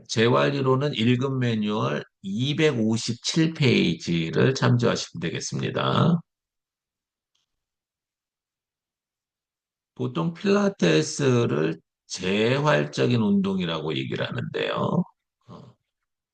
재활이론은 1급 매뉴얼 257페이지를 참조하시면 되겠습니다. 보통 필라테스를 재활적인 운동이라고 얘기를 하는데요. 어,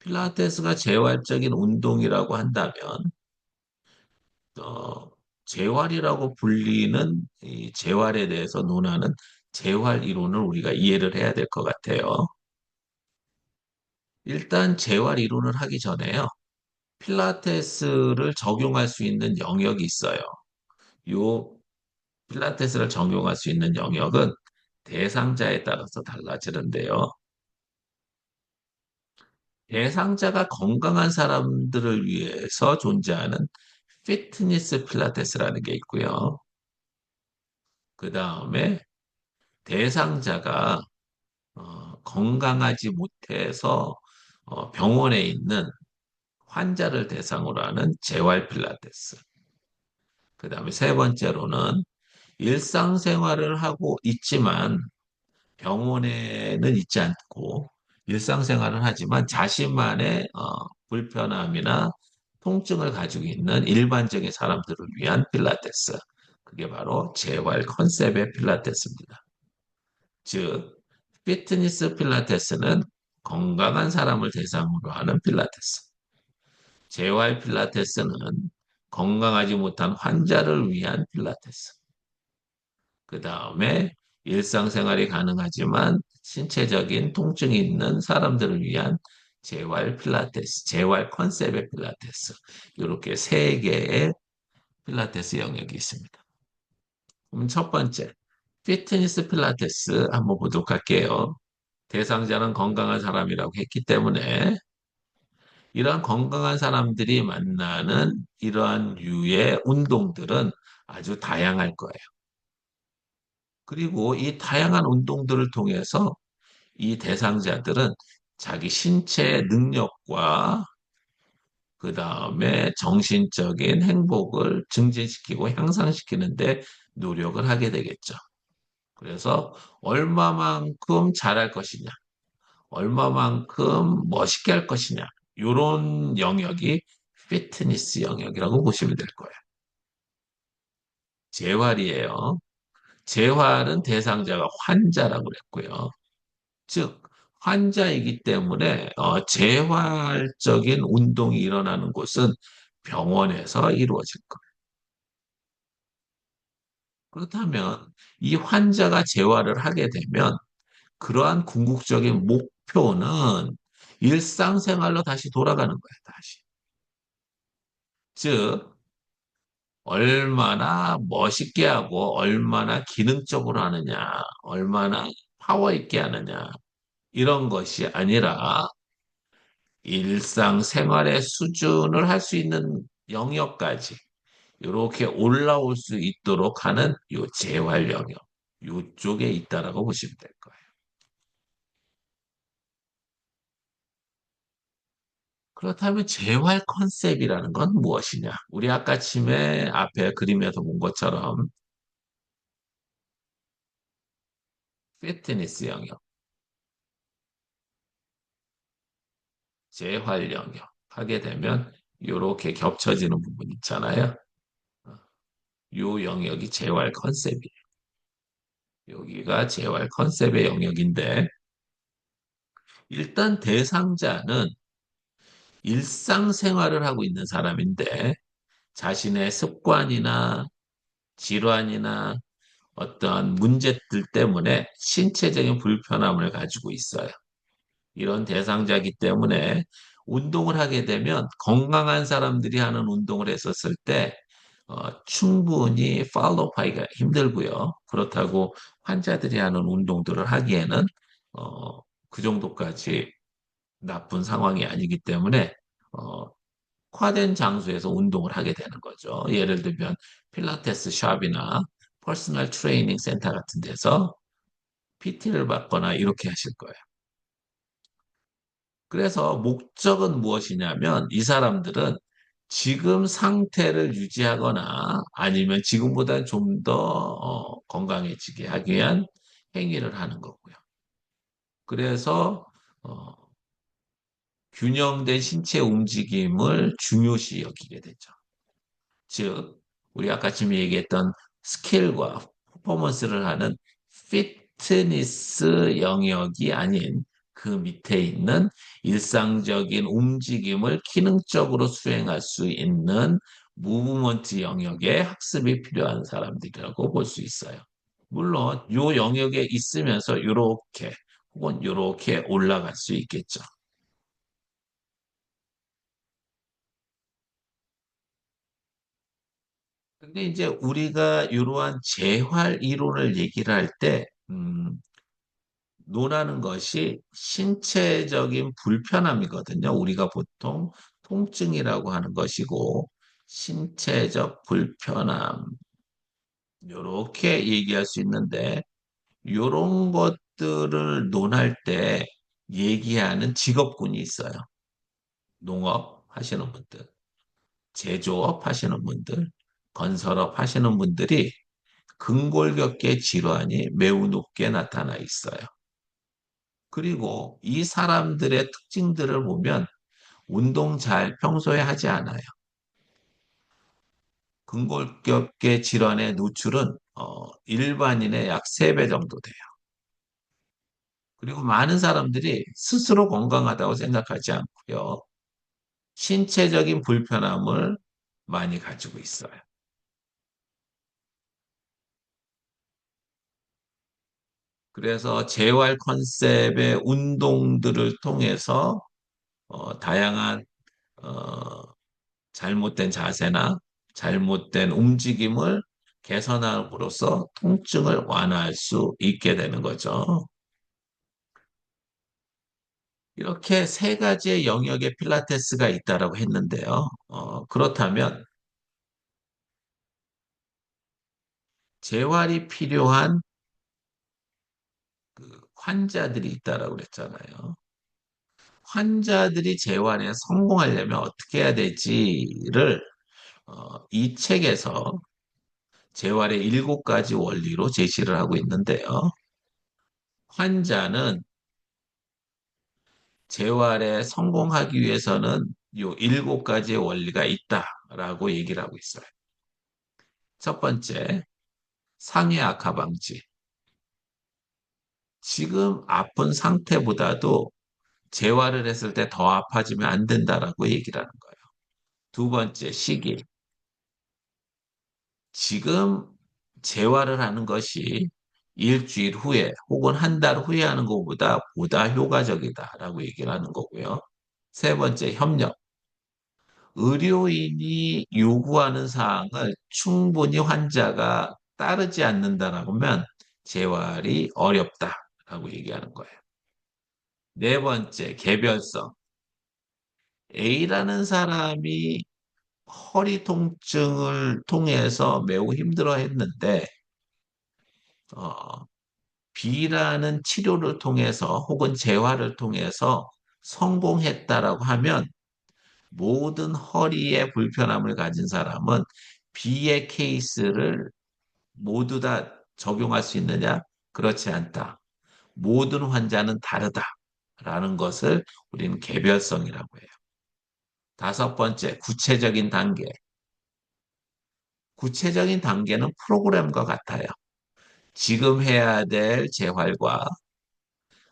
필라테스가 재활적인 운동이라고 한다면, 어, 재활이라고 불리는 이 재활에 대해서 논하는 재활 이론을 우리가 이해를 해야 될 것 같아요. 일단 재활 이론을 하기 전에요. 필라테스를 적용할 수 있는 영역이 있어요. 요 필라테스를 적용할 수 있는 영역은 대상자에 따라서 달라지는데요. 대상자가 건강한 사람들을 위해서 존재하는 피트니스 필라테스라는 게 있고요. 그 다음에 대상자가 건강하지 못해서 병원에 있는 환자를 대상으로 하는 재활 필라테스. 그 다음에 세 번째로는 일상생활을 하고 있지만 병원에는 있지 않고 일상생활을 하지만 자신만의 불편함이나 통증을 가지고 있는 일반적인 사람들을 위한 필라테스. 그게 바로 재활 컨셉의 필라테스입니다. 즉, 피트니스 필라테스는 건강한 사람을 대상으로 하는 필라테스. 재활 필라테스는 건강하지 못한 환자를 위한 필라테스. 그 다음에 일상생활이 가능하지만 신체적인 통증이 있는 사람들을 위한 재활 필라테스, 재활 컨셉의 필라테스. 이렇게 세 개의 필라테스 영역이 있습니다. 그럼 첫 번째, 피트니스 필라테스 한번 보도록 할게요. 대상자는 건강한 사람이라고 했기 때문에 이러한 건강한 사람들이 만나는 이러한 류의 운동들은 아주 다양할 거예요. 그리고 이 다양한 운동들을 통해서 이 대상자들은 자기 신체 능력과 그 다음에 정신적인 행복을 증진시키고 향상시키는데 노력을 하게 되겠죠. 그래서 얼마만큼 잘할 것이냐, 얼마만큼 멋있게 할 것이냐, 이런 영역이 피트니스 영역이라고 보시면 될 거예요. 재활이에요. 재활은 대상자가 환자라고 그랬고요. 즉, 환자이기 때문에 재활적인 운동이 일어나는 곳은 병원에서 이루어질 거예요. 그렇다면 이 환자가 재활을 하게 되면 그러한 궁극적인 목표는 일상생활로 다시 돌아가는 거예요, 다시. 즉, 얼마나 멋있게 하고 얼마나 기능적으로 하느냐, 얼마나 파워 있게 하느냐, 이런 것이 아니라 일상생활의 수준을 할 수 있는 영역까지 이렇게 올라올 수 있도록 하는 요 재활 영역, 요쪽에 있다라고 보시면 될 거예요. 그렇다면 재활 컨셉이라는 건 무엇이냐? 우리 아까 침에 앞에 그림에서 본 것처럼 피트니스 영역, 재활 영역 하게 되면 이렇게 겹쳐지는 부분 있잖아요. 요 영역이 재활 컨셉이에요. 여기가 재활 컨셉의 영역인데 일단 대상자는 일상생활을 하고 있는 사람인데 자신의 습관이나 질환이나 어떤 문제들 때문에 신체적인 불편함을 가지고 있어요. 이런 대상자이기 때문에 운동을 하게 되면 건강한 사람들이 하는 운동을 했었을 때 충분히 팔로우하기가 힘들고요. 그렇다고 환자들이 하는 운동들을 하기에는 그 정도까지 나쁜 상황이 아니기 때문에 어, 과된 장소에서 운동을 하게 되는 거죠. 예를 들면 필라테스 샵이나 퍼스널 트레이닝 센터 같은 데서 PT를 받거나 이렇게 하실 거예요. 그래서 목적은 무엇이냐면 이 사람들은 지금 상태를 유지하거나 아니면 지금보다 좀 더 건강해지게 하기 위한 행위를 하는 거고요. 그래서 어, 균형된 신체 움직임을 중요시 여기게 되죠. 즉, 우리 아까 지금 얘기했던 스킬과 퍼포먼스를 하는 피트니스 영역이 아닌 그 밑에 있는 일상적인 움직임을 기능적으로 수행할 수 있는 무브먼트 영역의 학습이 필요한 사람들이라고 볼 수 있어요. 물론 이 영역에 있으면서 이렇게 혹은 이렇게 올라갈 수 있겠죠. 근데 이제 우리가 이러한 재활 이론을 얘기를 할 때, 노라는 것이 신체적인 불편함이거든요. 우리가 보통 통증이라고 하는 것이고, 신체적 불편함, 이렇게 얘기할 수 있는데, 이런 것들을 논할 때 얘기하는 직업군이 있어요. 농업 하시는 분들, 제조업 하시는 분들, 건설업 하시는 분들이 근골격계 질환이 매우 높게 나타나 있어요. 그리고 이 사람들의 특징들을 보면 운동 잘 평소에 하지 않아요. 근골격계 질환의 노출은 일반인의 약 3배 정도 돼요. 그리고 많은 사람들이 스스로 건강하다고 생각하지 않고요. 신체적인 불편함을 많이 가지고 있어요. 그래서 재활 컨셉의 운동들을 통해서 다양한 어, 잘못된 자세나 잘못된 움직임을 개선함으로써 통증을 완화할 수 있게 되는 거죠. 이렇게 3가지의 영역의 필라테스가 있다라고 했는데요. 그렇다면 재활이 필요한 그 환자들이 있다라고 그랬잖아요. 환자들이 재활에 성공하려면 어떻게 해야 될지를 이 책에서 재활의 7가지 원리로 제시를 하고 있는데요. 환자는 재활에 성공하기 위해서는 요 7가지의 원리가 있다라고 얘기를 하고 있어요. 첫 번째, 상해 악화 방지. 지금 아픈 상태보다도 재활을 했을 때 더 아파지면 안 된다라고 얘기를 하는 거예요. 두 번째, 시기. 지금 재활을 하는 것이 일주일 후에 혹은 한 달 후에 하는 것보다 보다 효과적이다라고 얘기를 하는 거고요. 세 번째, 협력. 의료인이 요구하는 사항을 충분히 환자가 따르지 않는다라고 하면 재활이 어렵다라고 얘기하는 거예요. 네 번째, 개별성. A라는 사람이 허리 통증을 통해서 매우 힘들어 했는데, 어, B라는 치료를 통해서 혹은 재활을 통해서 성공했다라고 하면 모든 허리에 불편함을 가진 사람은 B의 케이스를 모두 다 적용할 수 있느냐? 그렇지 않다. 모든 환자는 다르다라는 것을 우리는 개별성이라고 해요. 다섯 번째, 구체적인 단계. 구체적인 단계는 프로그램과 같아요. 지금 해야 될 재활과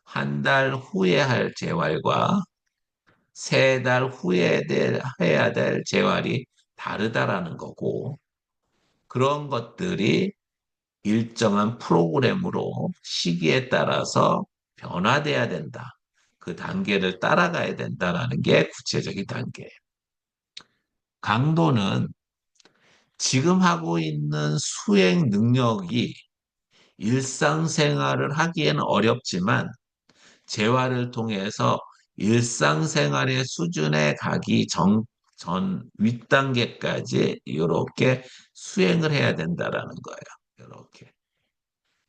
한 달 후에 할 재활과 3달 후에 해야 될 재활이 다르다라는 거고, 그런 것들이 일정한 프로그램으로 시기에 따라서 변화돼야 된다. 그 단계를 따라가야 된다라는 게 구체적인 단계예요. 강도는 지금 하고 있는 수행 능력이 일상생활을 하기에는 어렵지만 재활을 통해서 일상생활의 수준에 가기 전 윗단계까지 이렇게 수행을 해야 된다라는 거예요. 이렇게.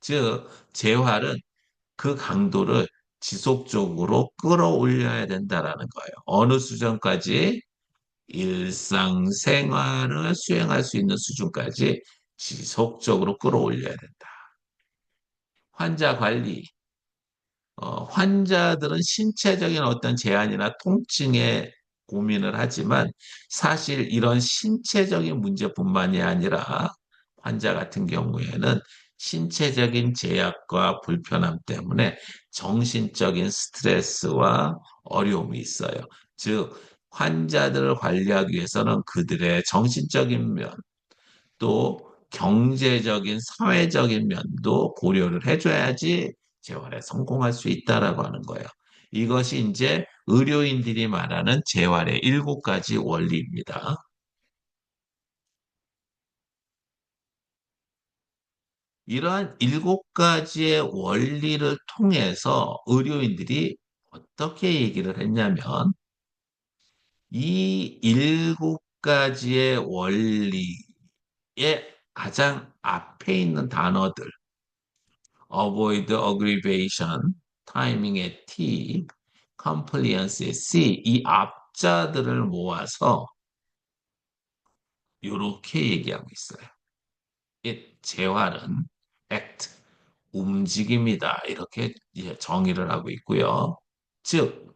즉, 재활은 그 강도를 지속적으로 끌어올려야 된다라는 거예요. 어느 수준까지 일상생활을 수행할 수 있는 수준까지 지속적으로 끌어올려야 된다. 환자 관리. 환자들은 신체적인 어떤 제한이나 통증에 고민을 하지만 사실 이런 신체적인 문제뿐만이 아니라 환자 같은 경우에는 신체적인 제약과 불편함 때문에 정신적인 스트레스와 어려움이 있어요. 즉, 환자들을 관리하기 위해서는 그들의 정신적인 면, 또 경제적인, 사회적인 면도 고려를 해줘야지 재활에 성공할 수 있다라고 하는 거예요. 이것이 이제 의료인들이 말하는 재활의 일곱 가지 원리입니다. 이러한 일곱 가지의 원리를 통해서 의료인들이 어떻게 얘기를 했냐면, 이 일곱 가지의 원리의 가장 앞에 있는 단어들, avoid aggravation, timing의 T, compliance의 C, 이 앞자들을 모아서 이렇게 얘기하고 있어요. 재활은 act, 움직임이다. 이렇게 이제 정의를 하고 있고요. 즉,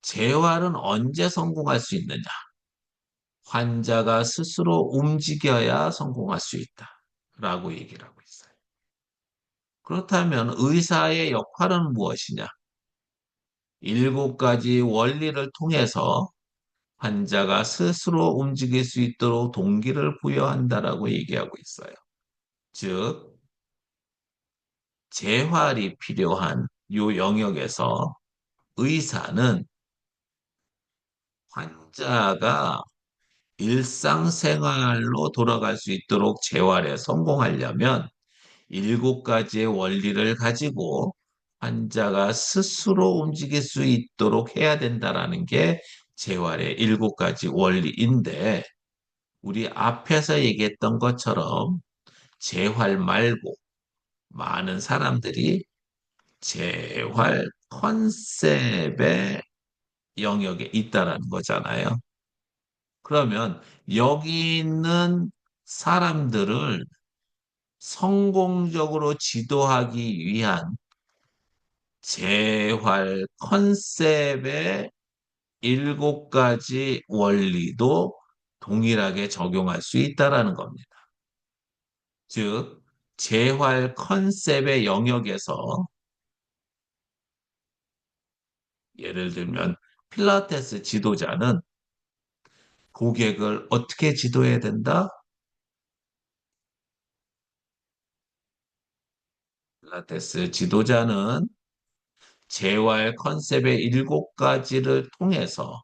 재활은 언제 성공할 수 있느냐? 환자가 스스로 움직여야 성공할 수 있다. 라고 얘기를 하고 있어요. 그렇다면 의사의 역할은 무엇이냐? 일곱 가지 원리를 통해서 환자가 스스로 움직일 수 있도록 동기를 부여한다라고 얘기하고 있어요. 즉, 재활이 필요한 이 영역에서 의사는 환자가 일상생활로 돌아갈 수 있도록 재활에 성공하려면 일곱 가지의 원리를 가지고 환자가 스스로 움직일 수 있도록 해야 된다라는 게 재활의 일곱 가지 원리인데, 우리 앞에서 얘기했던 것처럼 재활 말고 많은 사람들이 재활 컨셉의 영역에 있다라는 거잖아요. 그러면 여기 있는 사람들을 성공적으로 지도하기 위한 재활 컨셉의 일곱 가지 원리도 동일하게 적용할 수 있다라는 겁니다. 즉, 재활 컨셉의 영역에서 예를 들면 필라테스 지도자는 고객을 어떻게 지도해야 된다? 필라테스 지도자는 재활 컨셉의 일곱 가지를 통해서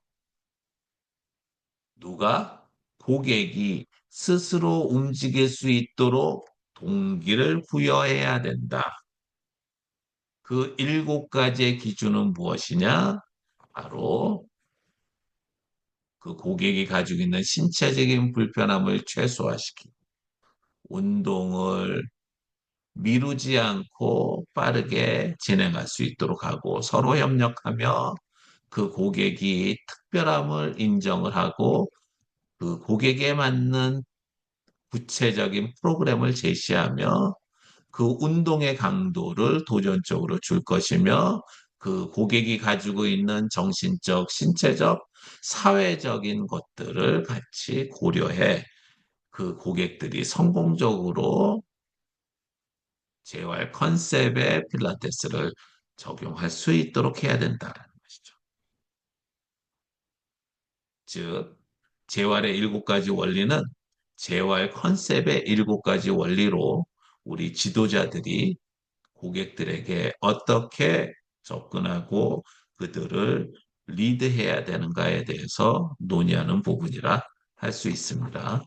누가 고객이 스스로 움직일 수 있도록 동기를 부여해야 된다. 그 일곱 가지의 기준은 무엇이냐? 바로 그 고객이 가지고 있는 신체적인 불편함을 최소화시키고 운동을 미루지 않고 빠르게 진행할 수 있도록 하고 서로 협력하며 그 고객이 특별함을 인정을 하고 그 고객에 맞는 구체적인 프로그램을 제시하며 그 운동의 강도를 도전적으로 줄 것이며 그 고객이 가지고 있는 정신적, 신체적, 사회적인 것들을 같이 고려해 그 고객들이 성공적으로 재활 컨셉의 필라테스를 적용할 수 있도록 해야 된다는 것이죠. 즉, 재활의 일곱 가지 원리는 재활 컨셉의 일곱 가지 원리로 우리 지도자들이 고객들에게 어떻게 접근하고 그들을 리드해야 되는가에 대해서 논의하는 부분이라 할 수 있습니다.